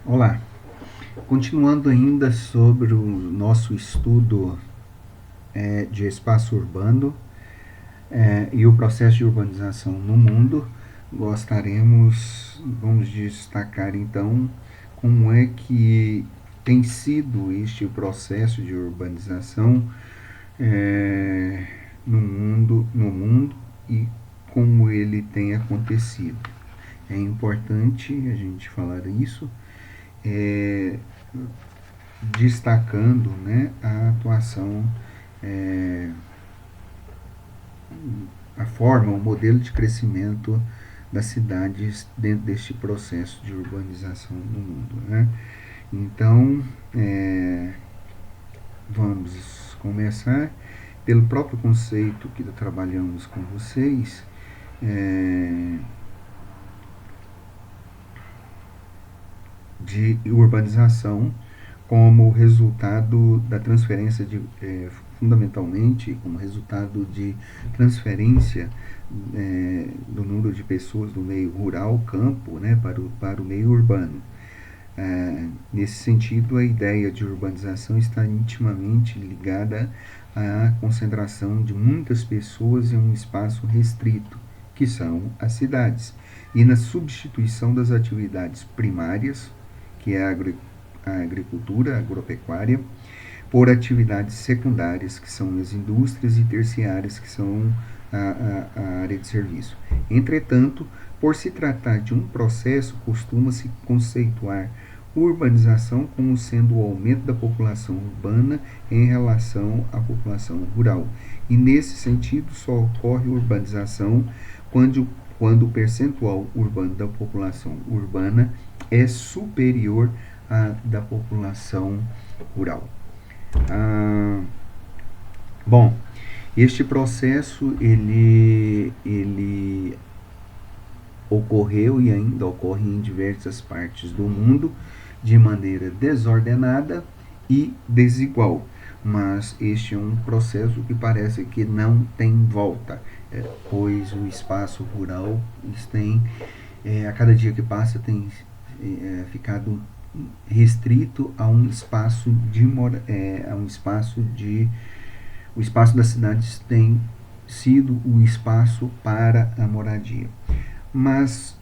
Olá, continuando ainda sobre o nosso estudo de espaço urbano e o processo de urbanização no mundo, vamos destacar então como é que tem sido este processo de urbanização no mundo e como ele tem acontecido. É importante a gente falar isso, é, destacando, né, a atuação, é, a forma, o modelo de crescimento das cidades dentro deste processo de urbanização no mundo. Né? Então, vamos começar pelo próprio conceito que trabalhamos com vocês, é, de urbanização como resultado da transferência fundamentalmente como resultado de transferência do número de pessoas do meio rural, campo, né, para o meio urbano. Nesse sentido, a ideia de urbanização está intimamente ligada à concentração de muitas pessoas em um espaço restrito, que são as cidades, e na substituição das atividades primárias, que é a agricultura, a agropecuária, por atividades secundárias, que são as indústrias, e terciárias, que são a área de serviço. Entretanto, por se tratar de um processo, costuma-se conceituar urbanização como sendo o aumento da população urbana em relação à população rural. E nesse sentido, só ocorre urbanização quando o percentual urbano da população urbana é superior à da população rural. Ah, bom, este processo ele ocorreu e ainda ocorre em diversas partes do mundo de maneira desordenada e desigual. Mas este é um processo que parece que não tem volta, pois o espaço rural tem, a cada dia que passa, tem ficado restrito a um espaço o espaço das cidades tem sido o espaço para a moradia. Mas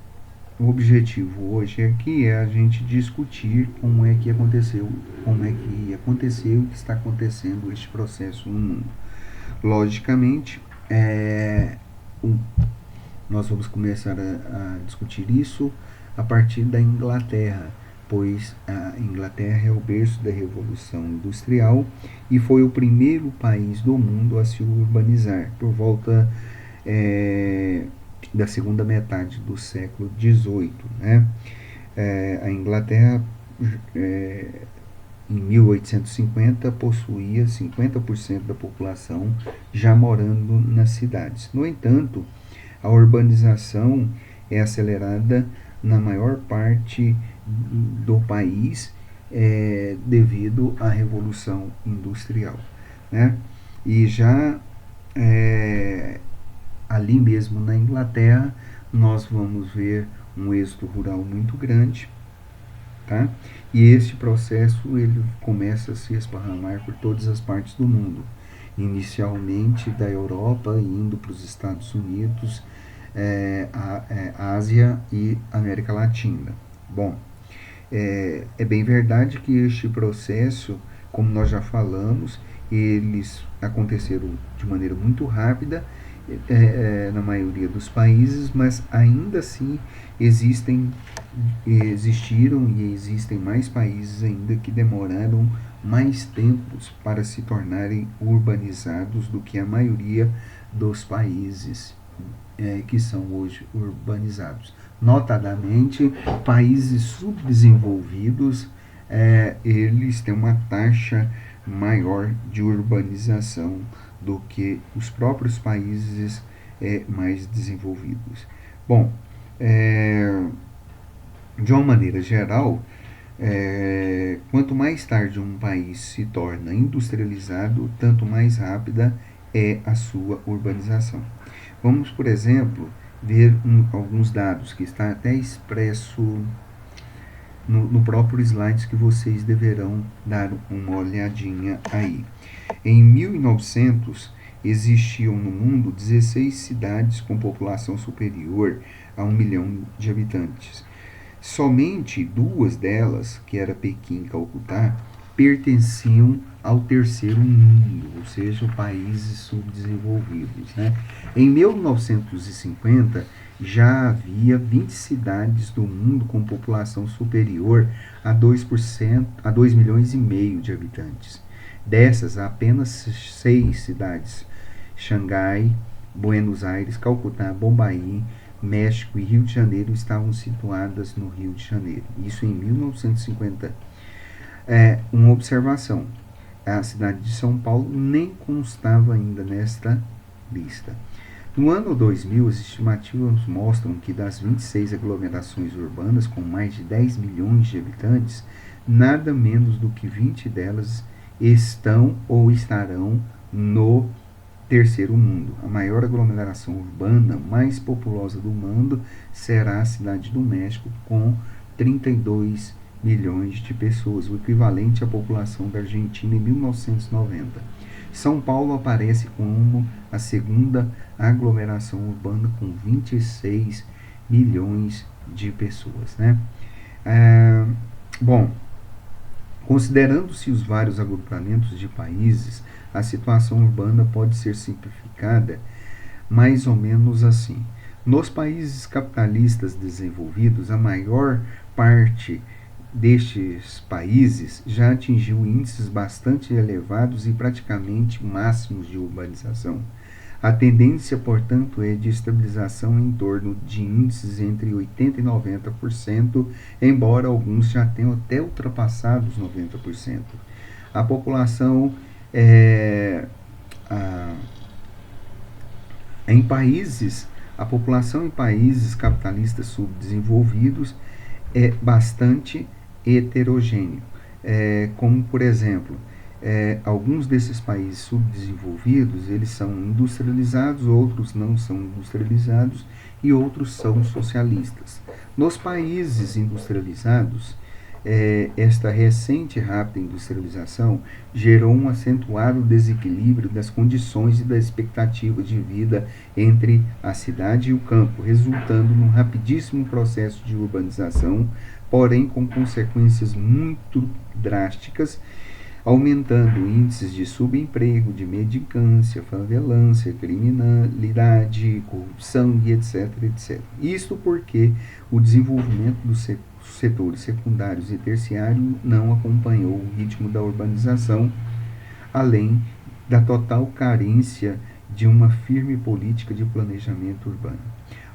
o objetivo hoje aqui é a gente discutir como é que aconteceu, o que está acontecendo este processo no mundo. Logicamente, nós vamos começar a discutir isso a partir da Inglaterra, pois a Inglaterra é o berço da Revolução Industrial e foi o primeiro país do mundo a se urbanizar, por volta da segunda metade do século XVIII. Né? A Inglaterra, em 1850, possuía 50% da população já morando nas cidades. No entanto, a urbanização é acelerada na maior parte do país devido à Revolução Industrial. Né? E já ali mesmo na Inglaterra, nós vamos ver um êxodo rural muito grande. Tá? E este processo ele começa a se esparramar por todas as partes do mundo, inicialmente da Europa, indo para os Estados Unidos, a Ásia e América Latina. Bom, é bem verdade que este processo, como nós já falamos, eles aconteceram de maneira muito rápida na maioria dos países, mas ainda assim existiram e existem mais países ainda que demoraram mais tempos para se tornarem urbanizados do que a maioria dos países que são hoje urbanizados. Notadamente, países subdesenvolvidos, eles têm uma taxa maior de urbanização do que os próprios países mais desenvolvidos. Bom, de uma maneira geral, quanto mais tarde um país se torna industrializado, tanto mais rápida é a sua urbanização. Vamos, por exemplo, ver alguns dados que está até expresso no próprio slide que vocês deverão dar uma olhadinha aí. Em 1900, existiam no mundo 16 cidades com população superior a 1 milhão de habitantes. Somente duas delas, que era Pequim e Calcutá, pertenciam ao terceiro mundo, ou seja, países subdesenvolvidos. Né? Em 1950, já havia 20 cidades do mundo com população superior a 2%, a 2 milhões e meio de habitantes. Dessas, apenas 6 cidades, Xangai, Buenos Aires, Calcutá, Bombaim, México e Rio de Janeiro, estavam situadas no Rio de Janeiro. Isso em 1950. Uma observação: a cidade de São Paulo nem constava ainda nesta lista. No ano 2000, as estimativas mostram que das 26 aglomerações urbanas com mais de 10 milhões de habitantes, nada menos do que 20 delas estão ou estarão no terceiro mundo. A maior aglomeração urbana mais populosa do mundo será a cidade do México, com 32 milhões de pessoas, o equivalente à população da Argentina em 1990. São Paulo aparece como a segunda aglomeração urbana com 26 milhões de pessoas. Né? Bom, considerando-se os vários agrupamentos de países, a situação urbana pode ser simplificada mais ou menos assim. Nos países capitalistas desenvolvidos, a maior parte destes países já atingiu índices bastante elevados e praticamente máximos de urbanização. A tendência, portanto, é de estabilização em torno de índices entre 80% e 90%, embora alguns já tenham até ultrapassado os 90%. A população a população em países capitalistas subdesenvolvidos é bastante heterogêneo. Como, por exemplo, alguns desses países subdesenvolvidos, eles são industrializados, outros não são industrializados e outros são socialistas. Nos países industrializados, esta recente e rápida industrialização gerou um acentuado desequilíbrio das condições e da expectativa de vida entre a cidade e o campo, resultando num rapidíssimo processo de urbanização, porém com consequências muito drásticas, aumentando índices de subemprego, de mendicância, favelância, criminalidade, corrupção e etc, etc. Isto porque o desenvolvimento dos setores secundários e terciários não acompanhou o ritmo da urbanização, além da total carência de uma firme política de planejamento urbano.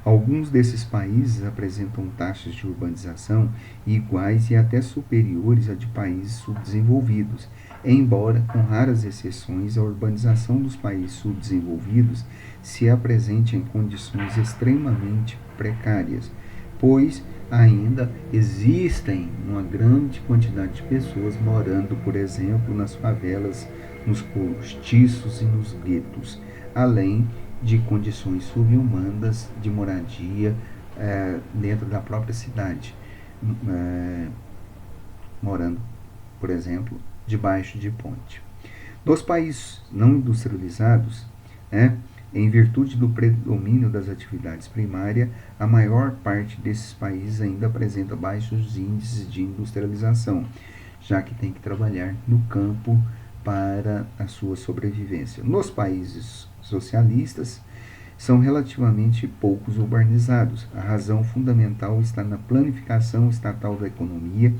Alguns desses países apresentam taxas de urbanização iguais e até superiores a de países subdesenvolvidos, embora, com raras exceções, a urbanização dos países subdesenvolvidos se apresente em condições extremamente precárias, pois ainda existem uma grande quantidade de pessoas morando, por exemplo, nas favelas, nos cortiços e nos guetos, além de condições subhumanas de moradia dentro da própria cidade, morando, por exemplo, debaixo de ponte. Nos países não industrializados, em virtude do predomínio das atividades primárias, a maior parte desses países ainda apresenta baixos índices de industrialização, já que tem que trabalhar no campo para a sua sobrevivência. Nos países socialistas, são relativamente poucos urbanizados. A razão fundamental está na planificação estatal da economia,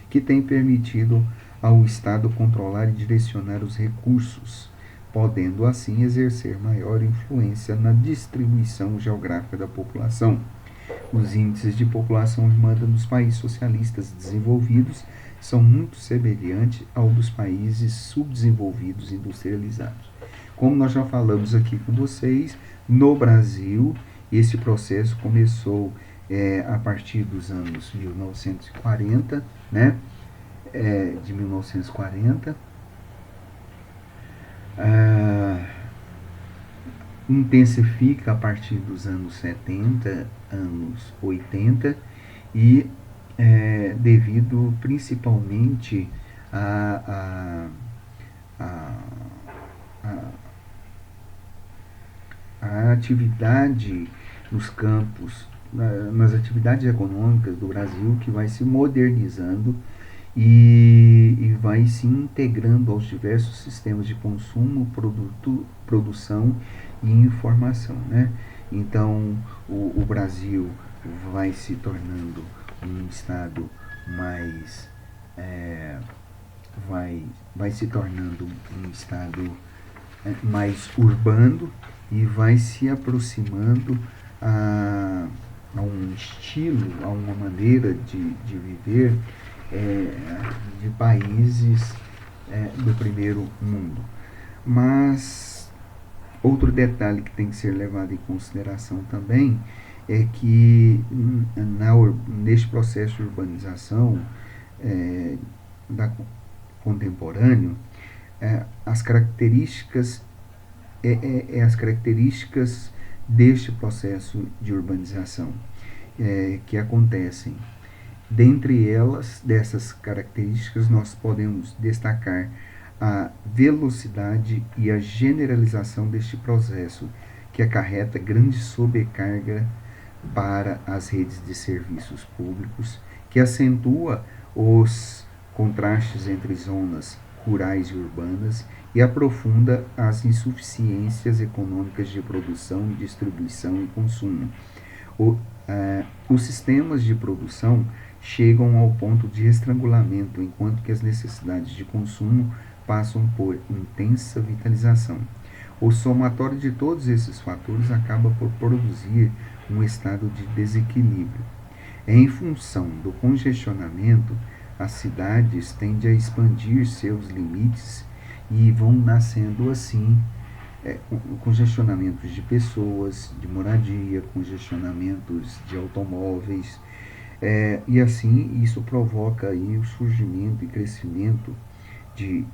que tem permitido ao Estado controlar e direcionar os recursos, podendo assim exercer maior influência na distribuição geográfica da população. Os índices de população urbana dos países socialistas desenvolvidos são muito semelhantes ao dos países subdesenvolvidos industrializados. Como nós já falamos aqui com vocês, no Brasil, esse processo começou a partir dos anos 1940, de 1940, intensifica a partir dos anos 70, anos 80 e devido principalmente a, a, a, a atividade nos campos, nas atividades econômicas do Brasil, que vai se modernizando e vai se integrando aos diversos sistemas de consumo, produção e informação, né? Então, o Brasil vai se tornando um estado mais vai se tornando um estado mais urbano e vai se aproximando a um estilo, a uma maneira de viver de países do primeiro mundo. Mas outro detalhe que tem que ser levado em consideração também é que neste processo de urbanização da contemporâneo, as características as características deste processo de urbanização que acontecem. Dentre elas, dessas características, nós podemos destacar a velocidade e a generalização deste processo, que acarreta grande sobrecarga para as redes de serviços públicos, que acentua os contrastes entre zonas rurais e urbanas e aprofunda as insuficiências econômicas de produção, distribuição e consumo. Os sistemas de produção chegam ao ponto de estrangulamento, enquanto que as necessidades de consumo passam por intensa vitalização. O somatório de todos esses fatores acaba por produzir um estado de desequilíbrio. Em função do congestionamento, as cidades tendem a expandir seus limites e vão nascendo assim congestionamentos de pessoas, de moradia, congestionamentos de automóveis, e assim isso provoca aí o surgimento e crescimento de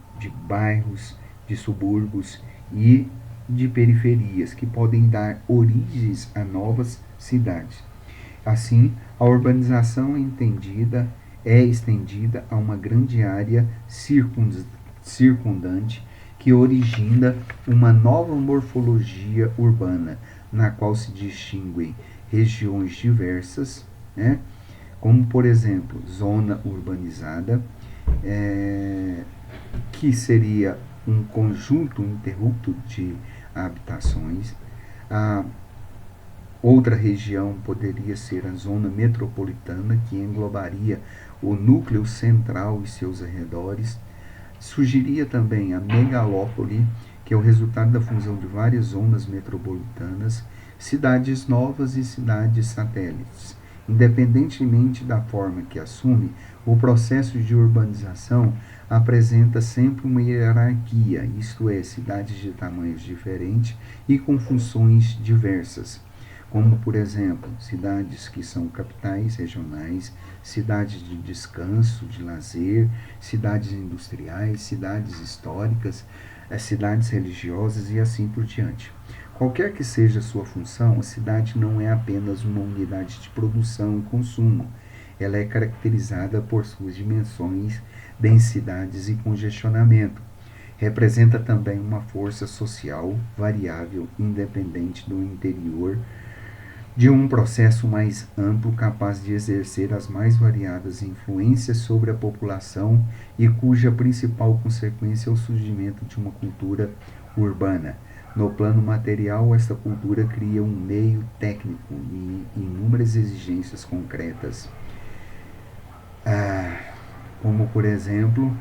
bairros, de subúrbios e de periferias que podem dar origens a novas cidades. Assim, a urbanização é estendida a uma grande área circundante que origina uma nova morfologia urbana, na qual se distinguem regiões diversas, né? Como, por exemplo, zona urbanizada, que seria um conjunto ininterrupto de habitações. A outra região poderia ser a zona metropolitana, que englobaria o núcleo central e seus arredores. Surgiria também a megalópole, que é o resultado da fusão de várias zonas metropolitanas, cidades novas e cidades satélites. Independentemente da forma que assume, o processo de urbanização apresenta sempre uma hierarquia, isto é, cidades de tamanhos diferentes e com funções diversas, como, por exemplo, cidades que são capitais regionais, cidades de descanso, de lazer, cidades industriais, cidades históricas, cidades religiosas e assim por diante. Qualquer que seja a sua função, a cidade não é apenas uma unidade de produção e consumo. Ela é caracterizada por suas dimensões, densidades e congestionamento. Representa também uma força social variável, independente do interior, de um processo mais amplo capaz de exercer as mais variadas influências sobre a população e cuja principal consequência é o surgimento de uma cultura urbana. No plano material, esta cultura cria um meio técnico e inúmeras exigências concretas, como, por exemplo,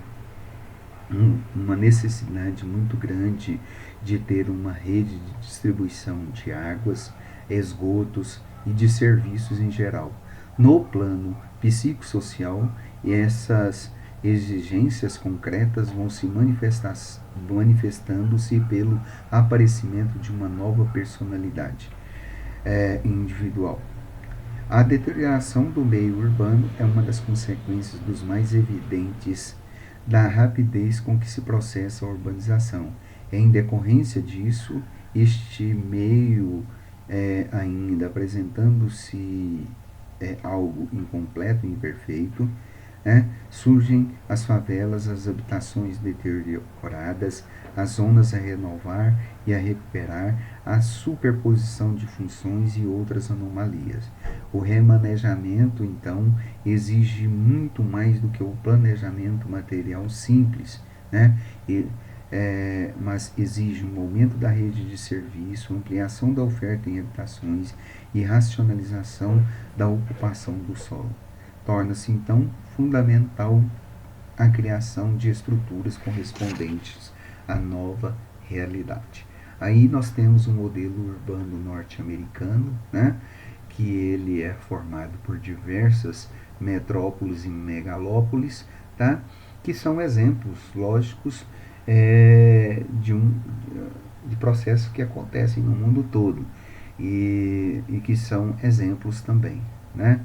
uma necessidade muito grande de ter uma rede de distribuição de águas, esgotos e de serviços em geral. No plano psicossocial, essas exigências concretas vão se manifestando-se pelo aparecimento de uma nova personalidade individual. A deterioração do meio urbano é uma das consequências dos mais evidentes da rapidez com que se processa a urbanização. Em decorrência disso, este meio ainda apresentando-se algo incompleto, imperfeito, né? Surgem as favelas, as habitações deterioradas, as zonas a renovar e a recuperar, a superposição de funções e outras anomalias. O remanejamento, então, exige muito mais do que o planejamento material simples, né? Mas exige um aumento da rede de serviço, ampliação da oferta em habitações e racionalização da ocupação do solo. Torna-se, então, fundamental a criação de estruturas correspondentes à nova realidade. Aí nós temos um modelo urbano norte-americano, né, que ele é formado por diversas metrópoles e megalópolis, tá, que são exemplos lógicos de processos que acontecem no mundo todo e que são exemplos também, né?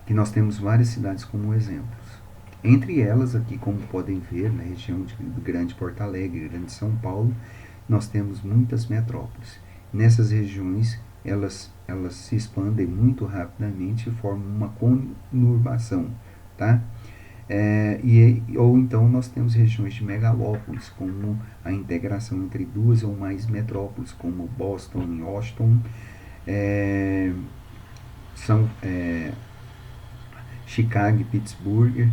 Que nós temos várias cidades como exemplos. Entre elas, aqui como podem ver, na região do Grande Porto Alegre, Grande São Paulo, nós temos muitas metrópoles. Nessas regiões, elas se expandem muito rapidamente e formam uma conurbação, tá? Ou então nós temos regiões de megalópolis, como a integração entre duas ou mais metrópoles, como Boston e Washington, Chicago e Pittsburgh,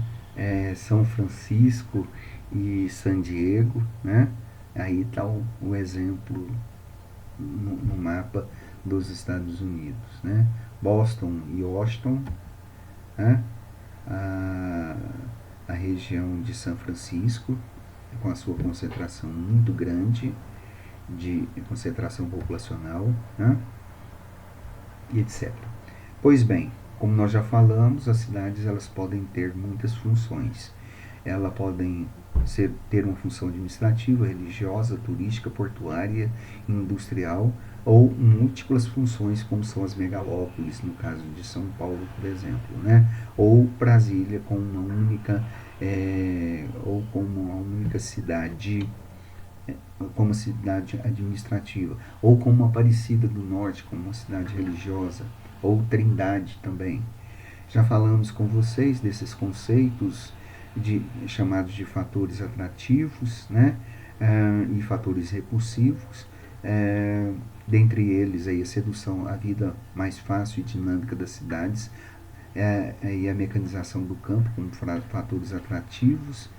São Francisco e San Diego, né? Aí está o exemplo no mapa dos Estados Unidos, né? Boston e Washington, né? A região de São Francisco, com a sua concentração muito grande de concentração populacional, né? E etc. Pois bem, como nós já falamos, as cidades elas podem ter muitas funções. Elas podem ter uma função administrativa, religiosa, turística, portuária, industrial ou múltiplas funções, como são as megalópolis, no caso de São Paulo, por exemplo, né? Ou Brasília como uma única cidade, como cidade administrativa, ou como Aparecida do Norte, como uma cidade religiosa, ou Trindade também. Já falamos com vocês desses conceitos chamados de fatores atrativos, né? E fatores repulsivos, dentre eles aí a sedução, a vida mais fácil e dinâmica das cidades, e a mecanização do campo como fatores atrativos.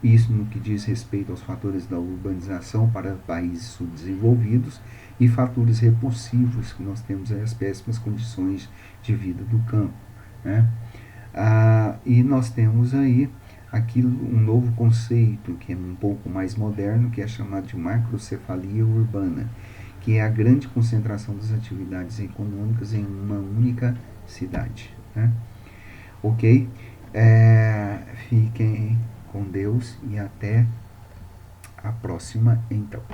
Isso no que diz respeito aos fatores da urbanização para países subdesenvolvidos, e fatores repulsivos, que nós temos aí as péssimas condições de vida do campo, né? E nós temos aí um novo conceito que é um pouco mais moderno, que é chamado de macrocefalia urbana, que é a grande concentração das atividades econômicas em uma única cidade, né? Ok? Fiquem com Deus e até a próxima, então.